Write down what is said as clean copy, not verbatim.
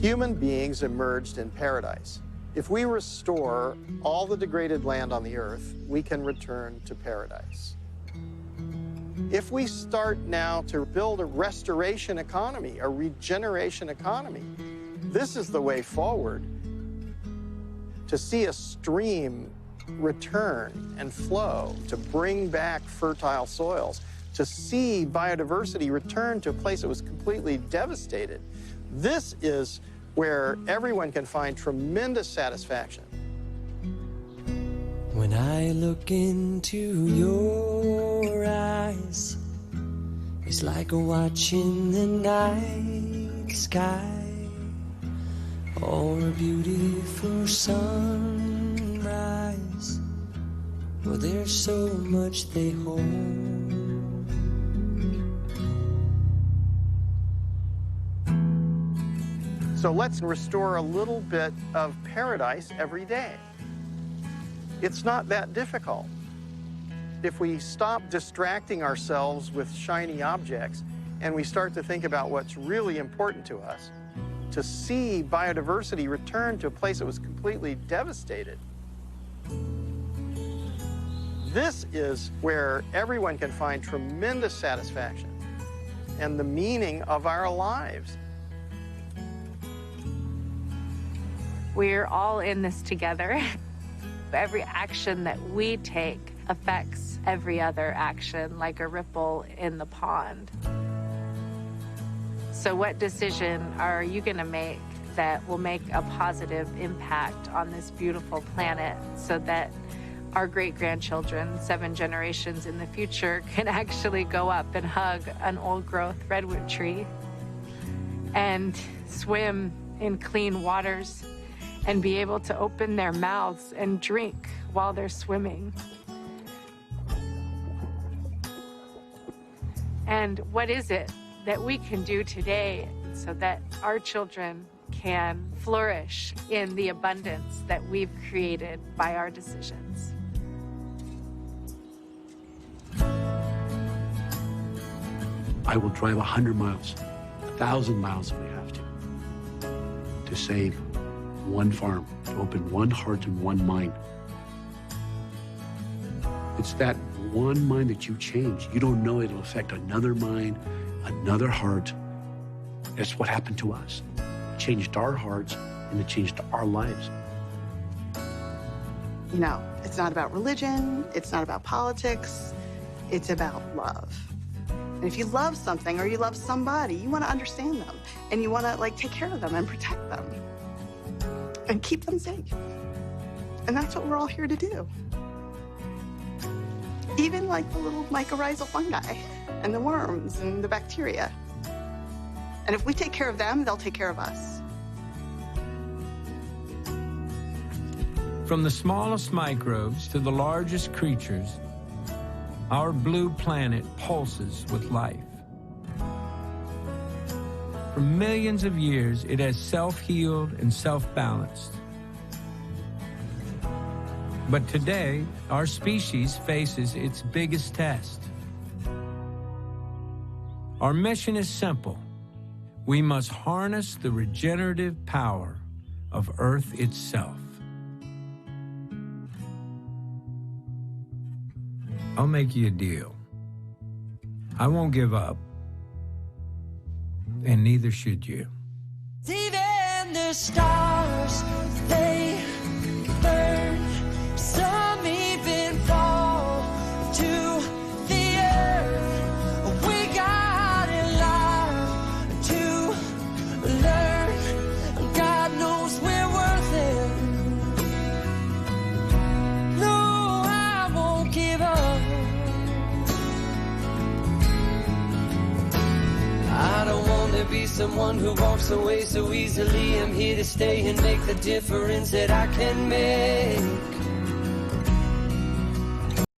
Human beings emerged in paradise. If we restore all the degraded land on the earth, we can return to paradise. If we start now to build a restoration economy, a regeneration economy, this is the way forward to see a stream return and flow, to bring back fertile soils, to see biodiversity return to a place that was completely devastated. This is where everyone can find tremendous satisfaction. When I look into your eyes, it's like watching the night sky or a beautiful sunrise. Well, there's so much they hold. So let's restore a little bit of paradise every day. It's not that difficult. If we stop distracting ourselves with shiny objects and we start to think about what's really important to us, to see biodiversity return to a place that was completely devastated, this is where everyone can find tremendous satisfaction and the meaning of our lives. We're all in this together. Every action that we take affects every other action, like a ripple in the pond. So what decision are you going to make that will make a positive impact on this beautiful planet so that our great-grandchildren, 7 generations in the future, can actually go up and hug an old-growth redwood tree and swim in clean waters and be able to open their mouths and drink while they're swimming? And what is it that we can do today so that our children can flourish in the abundance that we've created by our decisions? I will drive 100 miles, 1,000 miles if we have to save one farm, to open one heart and one mind. It's that one mind that you change. You don't know it'll affect another mind, another heart. That's what happened to us. It changed our hearts and it changed our lives. You know, it's not about religion, it's not about politics, it's about love. And if you love something or you love somebody, you want to understand them and you want to take care of them and protect them and keep them safe. And that's what we're all here to do. Even the little mycorrhizal fungi and the worms and the bacteria. And if we take care of them, they'll take care of us. From the smallest microbes to the largest creatures, our blue planet pulses with life. For millions of years, it has self-healed and self-balanced. But today, our species faces its biggest test. Our mission is simple. We must harness the regenerative power of Earth itself. I'll make you a deal. I won't give up, and neither should you. Even the stars, they burn. Some even fall to the earth. We got a lot to learn. God knows we're worth it. No, I won't give up. I don't want to be someone who walks away so easily. I'm here to stay and make the difference that I can make.